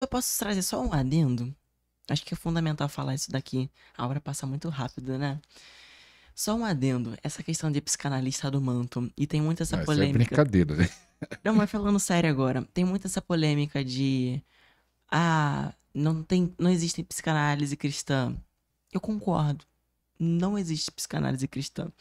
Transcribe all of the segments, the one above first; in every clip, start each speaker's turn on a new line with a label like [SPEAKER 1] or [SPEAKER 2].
[SPEAKER 1] posso trazer só um adendo? Acho que é fundamental falar isso daqui. A hora passa muito rápido, né? Só um adendo. Essa questão de psicanalista do manto. E tem muito essa
[SPEAKER 2] Não, isso é
[SPEAKER 1] polêmica.
[SPEAKER 2] brincadeira, né?
[SPEAKER 1] Não, mas falando sério agora. Tem muito essa polêmica de... Ah, não existe psicanálise cristã. Eu concordo. Não existe psicanálise cristã.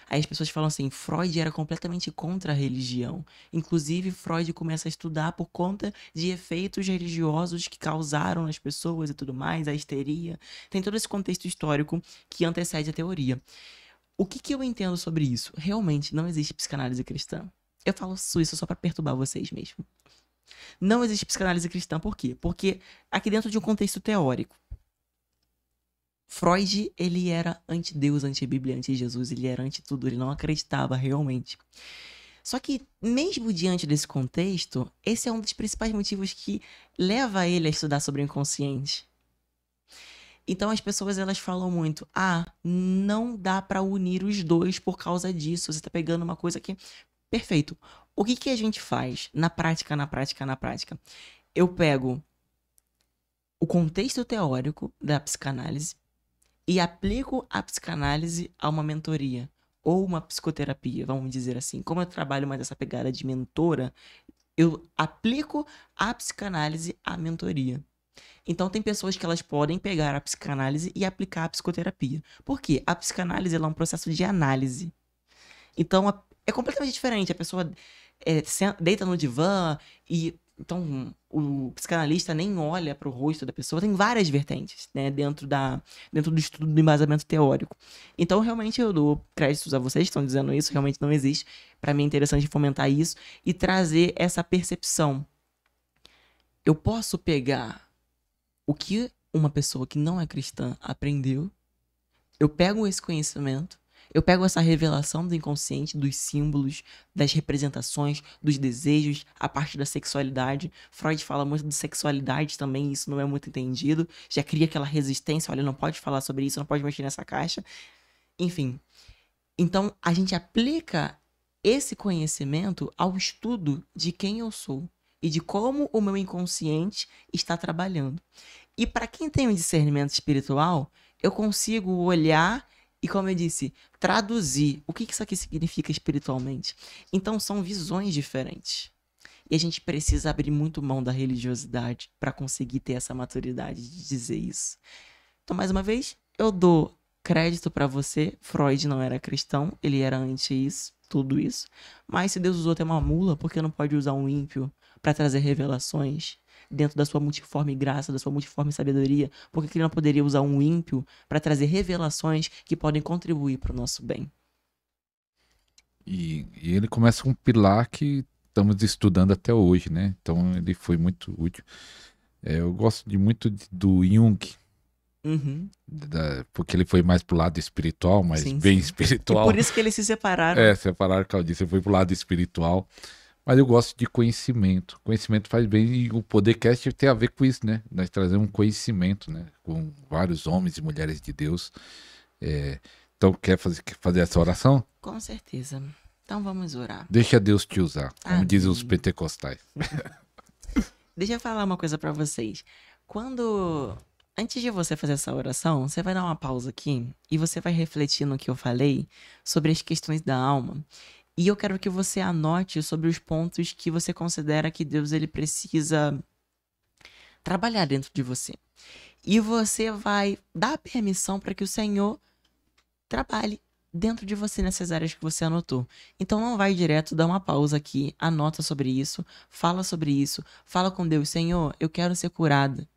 [SPEAKER 1] Aí as pessoas falam assim, Freud era completamente contra a religião. Inclusive, Freud começa a estudar por conta de efeitos religiosos que causaram nas pessoas e tudo mais, a histeria. Tem todo esse contexto histórico que antecede a teoria. O que eu entendo sobre isso? Realmente não existe psicanálise cristã. Eu falo isso só pra perturbar vocês mesmo. Não existe psicanálise cristã, por quê? Porque aqui dentro de um contexto teórico, Freud, ele era anti-Deus, anti-Bíblia, anti-Jesus, ele era anti-tudo, ele não acreditava realmente. Só que, mesmo diante desse contexto, esse é um dos principais motivos que leva ele a estudar sobre o inconsciente. Então as pessoas, elas falam muito, não dá pra unir os dois por causa disso, você tá pegando uma coisa que... Perfeito. O que a gente faz na prática, na prática, na prática? Eu pego o contexto teórico da psicanálise e aplico a psicanálise a uma mentoria ou uma psicoterapia, vamos dizer assim. Como eu trabalho mais essa pegada de mentora, eu aplico a psicanálise à mentoria. Então tem pessoas que elas podem pegar a psicanálise e aplicar a psicoterapia. Por quê? A psicanálise ela é um processo de análise. Então é completamente diferente. A pessoa deita no divã e então o psicanalista nem olha para o rosto da pessoa. Tem várias vertentes, né, dentro do estudo do embasamento teórico. Então realmente eu dou créditos a vocês que estão dizendo isso, realmente não existe. Para mim é interessante fomentar isso e trazer essa percepção. Eu posso pegar o que uma pessoa que não é cristã aprendeu, eu pego esse conhecimento, eu pego essa revelação do inconsciente, dos símbolos, das representações, dos desejos, a parte da sexualidade. Freud fala muito de sexualidade também, isso não é muito entendido. Já cria aquela resistência, olha, não pode falar sobre isso, não pode mexer nessa caixa. Enfim. Então, a gente aplica esse conhecimento ao estudo de quem eu sou e de como o meu inconsciente está trabalhando. E para quem tem um discernimento espiritual, eu consigo olhar e, como eu disse, traduzir o que isso aqui significa espiritualmente. Então são visões diferentes. E a gente precisa abrir muito mão da religiosidade para conseguir ter essa maturidade de dizer isso. Então, mais uma vez, eu dou crédito para você. Freud não era cristão, ele era anti isso, tudo isso. Mas se Deus usou até uma mula, por que não pode usar um ímpio para trazer revelações dentro da sua multiforme graça, da sua multiforme sabedoria? Por que ele não poderia usar um ímpio para trazer revelações que podem contribuir para o nosso bem?
[SPEAKER 2] E ele começa com um pilar que estamos estudando até hoje, né? Então ele foi muito útil. Eu gosto muito do Jung,
[SPEAKER 1] Uhum.
[SPEAKER 2] porque ele foi mais pro lado espiritual, mas
[SPEAKER 1] Sim,
[SPEAKER 2] bem
[SPEAKER 1] sim. E
[SPEAKER 2] espiritual.
[SPEAKER 1] por isso que eles se separaram.
[SPEAKER 2] Separaram, Claudice, ele foi pro lado espiritual. Mas eu gosto de conhecimento. Conhecimento faz bem e o Podercast tem a ver com isso, né? Nós trazemos um conhecimento, né? Com vários homens e mulheres de Deus. Então, quer fazer essa oração?
[SPEAKER 1] Com certeza. Então vamos orar.
[SPEAKER 2] Deixa Deus te usar, como dizem os
[SPEAKER 1] Amém.
[SPEAKER 2] pentecostais.
[SPEAKER 1] Deixa eu falar uma coisa pra vocês. Antes de você fazer essa oração, você vai dar uma pausa aqui e você vai refletir no que eu falei sobre as questões da alma. E eu quero que você anote sobre os pontos que você considera que Deus ele precisa trabalhar dentro de você. E você vai dar permissão para que o Senhor trabalhe dentro de você nessas áreas que você anotou. Então não vai direto, dá uma pausa aqui, anota sobre isso, fala com Deus, Senhor, eu quero ser curada.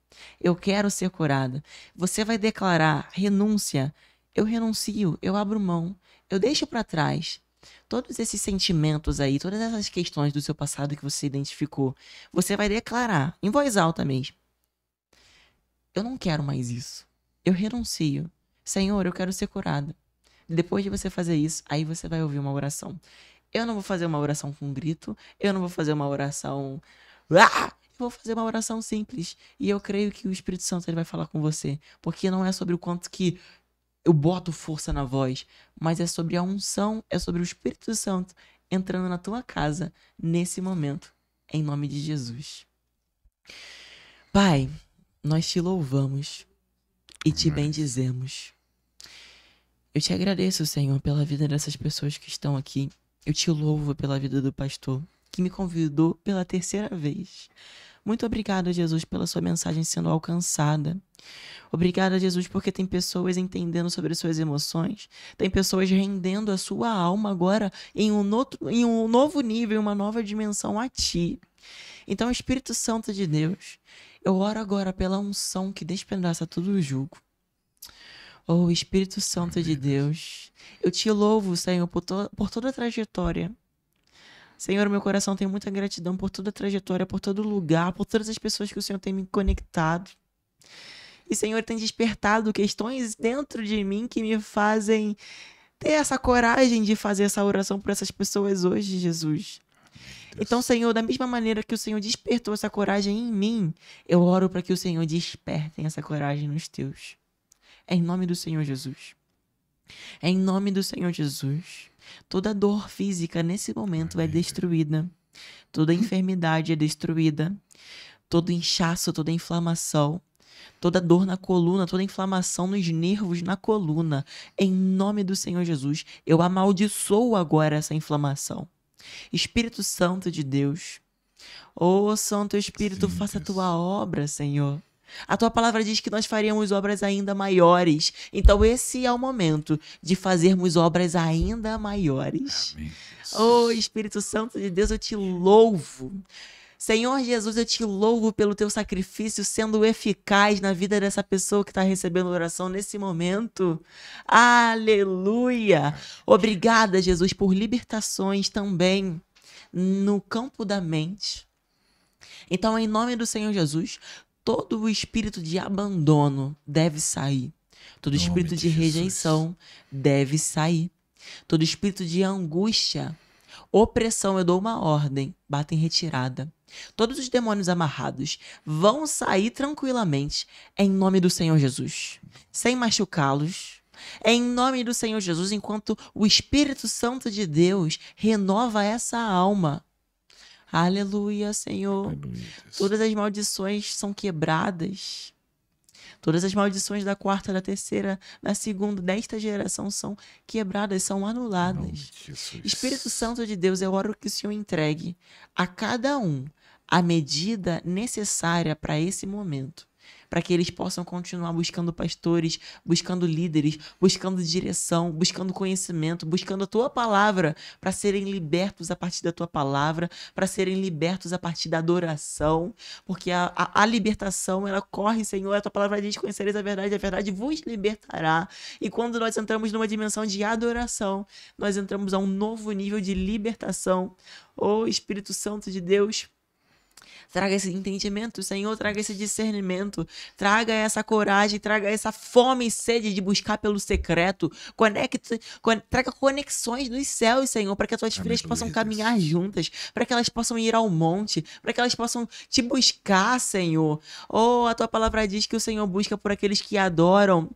[SPEAKER 1] Eu quero ser curada. Você vai declarar renúncia. Eu renuncio, eu abro mão, eu deixo para trás todos esses sentimentos aí, todas essas questões do seu passado que você identificou. Você vai declarar em voz alta mesmo. Eu não quero mais isso. Eu renuncio. Senhor, eu quero ser curada. Depois de você fazer isso, aí você vai ouvir uma oração. Eu não vou fazer uma oração com grito, eu não vou fazer uma oração... Eu vou fazer uma oração simples. E eu creio que o Espírito Santo ele vai falar com você. Porque não é sobre o quanto que eu boto força na voz, mas é sobre a unção, é sobre o Espírito Santo entrando na tua casa nesse momento. Em nome de Jesus. Pai, nós te louvamos e te
[SPEAKER 2] Amém.
[SPEAKER 1] bendizemos. Eu te agradeço, Senhor, pela vida dessas pessoas que estão aqui. Eu te louvo pela vida do pastor, que me convidou pela terceira vez. Muito obrigado, Jesus, pela sua mensagem sendo alcançada. Obrigado, Jesus, porque tem pessoas entendendo sobre suas emoções. Tem pessoas rendendo a sua alma agora em um novo nível, uma nova dimensão a ti. Então, Espírito Santo de Deus, eu oro agora pela unção que despedaça todo o jugo. Oh, Espírito Santo de Deus, eu te louvo, Senhor, por toda a trajetória. Senhor, meu coração tem muita gratidão por toda a trajetória, por todo lugar, por todas as pessoas que o Senhor tem me conectado. E, Senhor, tem despertado questões dentro de mim que me fazem ter essa coragem de fazer essa oração por essas pessoas hoje, Jesus. Então, Senhor, da mesma maneira que o Senhor despertou essa coragem em mim, eu oro para que o Senhor desperte essa coragem nos teus. Em nome do Senhor Jesus. Em nome do Senhor Jesus. Toda dor física nesse momento é destruída. Toda enfermidade é destruída. Todo inchaço, toda inflamação, toda dor na coluna, toda inflamação nos nervos na coluna. Em nome do Senhor Jesus, eu amaldiçoo agora essa inflamação. Espírito Santo de Deus, ô Santo Espírito,
[SPEAKER 2] Sim,
[SPEAKER 1] faça a
[SPEAKER 2] Deus.
[SPEAKER 1] tua obra, Senhor. A tua palavra diz que nós faríamos obras ainda maiores. Então esse é o momento de fazermos obras ainda maiores.
[SPEAKER 2] Amém,
[SPEAKER 1] Ô
[SPEAKER 2] Jesus.
[SPEAKER 1] Espírito Santo de Deus, eu te louvo. Senhor Jesus, eu te louvo pelo teu sacrifício sendo eficaz na vida dessa pessoa que está recebendo oração nesse momento. Aleluia! Obrigada, Jesus, por libertações também no campo da mente. Então, em nome do Senhor Jesus, todo o espírito de abandono deve sair. Todo
[SPEAKER 2] Nome
[SPEAKER 1] espírito de
[SPEAKER 2] de Jesus.
[SPEAKER 1] rejeição deve sair. Todo espírito de angústia, opressão, eu dou uma ordem, bata em retirada. Todos os demônios amarrados vão sair tranquilamente em nome do Senhor Jesus, sem machucá-los. Em nome do Senhor Jesus, enquanto o Espírito Santo de Deus renova essa alma. Aleluia, Senhor.
[SPEAKER 2] Aleluia, Deus.
[SPEAKER 1] Todas as maldições são quebradas. Todas as maldições da quarta, da terceira, da segunda, desta geração são quebradas, são
[SPEAKER 2] Em nome
[SPEAKER 1] anuladas.
[SPEAKER 2] de Jesus.
[SPEAKER 1] Espírito Santo de Deus, eu oro que o Senhor entregue a cada um a medida necessária para esse momento, para que eles possam continuar buscando pastores, buscando líderes, buscando direção, buscando conhecimento, buscando a tua palavra, para serem libertos a partir da tua palavra, para serem libertos a partir da adoração, porque a libertação, ela corre, Senhor, a tua palavra diz: conhecereis a verdade vos libertará. E quando nós entramos numa dimensão de adoração, nós entramos a um novo nível de libertação. Ô Espírito Santo de Deus, traga esse entendimento, Senhor, traga esse discernimento, traga essa coragem, traga essa fome e sede de buscar pelo secreto, traga conexões dos céus, Senhor, para que as tuas filhas
[SPEAKER 2] Aleluia,
[SPEAKER 1] possam
[SPEAKER 2] Deus.
[SPEAKER 1] caminhar juntas, para que elas possam ir ao monte, para que elas possam te buscar, Senhor. Oh, a tua palavra diz que o Senhor busca por aqueles que adoram,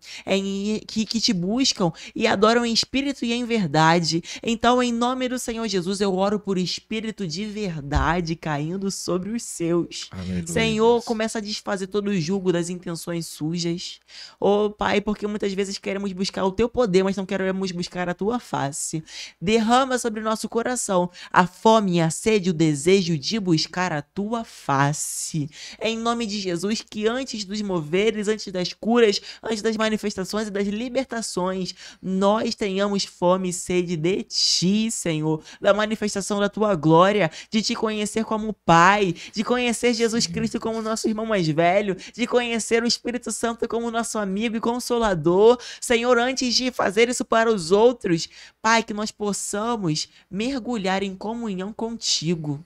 [SPEAKER 1] que te buscam e adoram em espírito e em verdade. Então, em nome do Senhor Jesus, eu oro por espírito de verdade caindo sobre os seus.
[SPEAKER 2] Aleluia,
[SPEAKER 1] Senhor,
[SPEAKER 2] Deus.
[SPEAKER 1] começa a desfazer todo o jugo das intenções sujas. Oh, Pai, porque muitas vezes queremos buscar o teu poder, mas não queremos buscar a tua face. Derrama sobre o nosso coração a fome, a sede, o desejo de buscar a tua face. Em nome de Jesus, que antes dos moveres, antes das curas, antes das manifestações e das libertações, nós tenhamos fome e sede de ti, Senhor, da manifestação da tua glória, de te conhecer como Pai, de conhecer Jesus Cristo como nosso irmão mais velho, de conhecer o Espírito Santo como nosso amigo e consolador. Senhor, antes de fazer isso para os outros, Pai, que nós possamos mergulhar em comunhão contigo.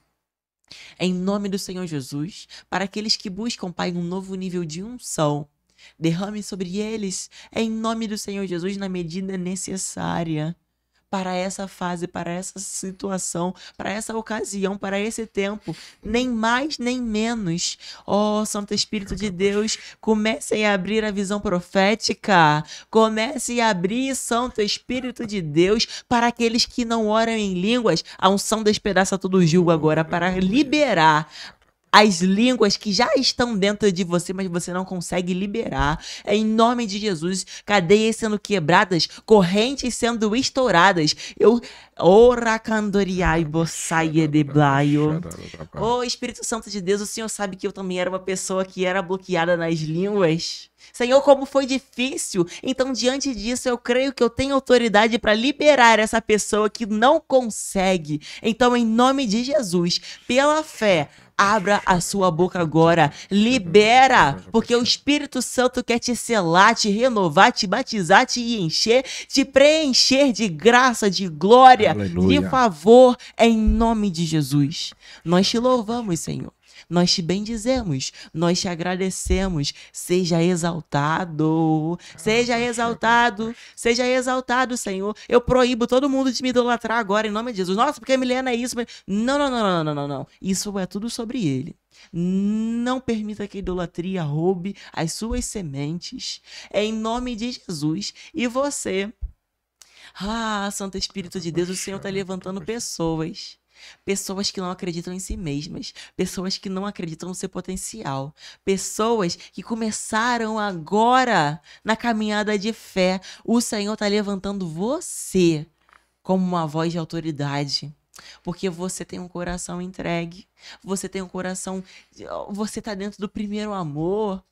[SPEAKER 1] Em nome do Senhor Jesus, para aqueles que buscam, Pai, um novo nível de unção, derrame sobre eles, em nome do Senhor Jesus, na medida necessária para essa fase, para essa situação, para essa ocasião, para esse tempo, nem mais nem menos. Ó, Santo Espírito de Deus, comece a abrir a visão profética, comece a abrir, Santo Espírito de Deus, para aqueles que não oram em línguas, a unção despedaça todo o jugo agora, para liberar as línguas que já estão dentro de você, mas você não consegue liberar. Em nome de Jesus, cadeias sendo quebradas, correntes sendo estouradas. Eu... Oracandoriai bossaie de blaio. Ô Espírito Santo de Deus, o Senhor sabe que eu também era uma pessoa que era bloqueada nas línguas. Senhor, como foi difícil. Então, diante disso, eu creio que eu tenho autoridade para liberar essa pessoa que não consegue. Então, em nome de Jesus, pela fé, abra a sua boca agora, libera, porque o Espírito Santo quer te selar, te renovar, te batizar, te encher, te preencher de graça, de glória,
[SPEAKER 2] Aleluia.
[SPEAKER 1] de favor, em nome de Jesus. Nós te louvamos, Senhor. Nós te bendizemos, nós te agradecemos. Seja exaltado, seja exaltado, Senhor. Eu proíbo todo mundo de me idolatrar agora, em nome de Jesus. Nossa, porque a Milena é isso. Não. Isso é tudo sobre ele. Não permita que a idolatria roube as suas sementes, em nome de Jesus. E você, Santo Espírito de Deus, o Senhor está levantando pessoas. Pessoas que não acreditam em si mesmas, pessoas que não acreditam no seu potencial, pessoas que começaram agora na caminhada de fé. O Senhor está levantando você como uma voz de autoridade, porque você tem um coração entregue, você tem um coração, você está dentro do primeiro amor.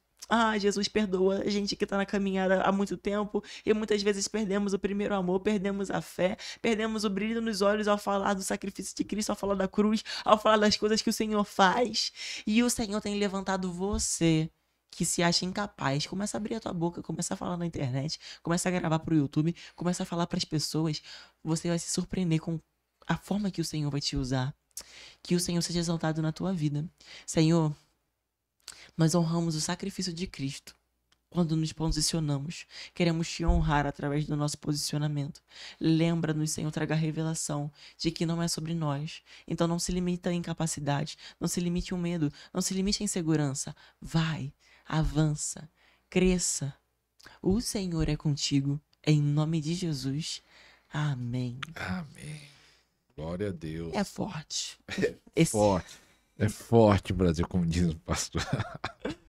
[SPEAKER 1] Jesus perdoa a gente que está na caminhada há muito tempo e muitas vezes perdemos o primeiro amor, perdemos a fé, perdemos o brilho nos olhos ao falar do sacrifício de Cristo, ao falar da cruz, ao falar das coisas que o Senhor faz. E o Senhor tem levantado você que se acha incapaz. Começa a abrir a tua boca, começa a falar na internet, começa a gravar pro YouTube, começa a falar para as pessoas. Você vai se surpreender com a forma que o Senhor vai te usar. Que o Senhor seja exaltado na tua vida. Senhor, nós honramos o sacrifício de Cristo quando nos posicionamos. Queremos te honrar através do nosso posicionamento. Lembra-nos, Senhor, traga a revelação de que não é sobre nós. Então não se limite à incapacidade, não se limite ao medo, não se limite à insegurança. Vai, avança, cresça. O Senhor é contigo, em nome de Jesus. Amém.
[SPEAKER 2] Amém. Glória a Deus.
[SPEAKER 1] É forte.
[SPEAKER 2] Forte. É forte, Brasil, como diz o pastor.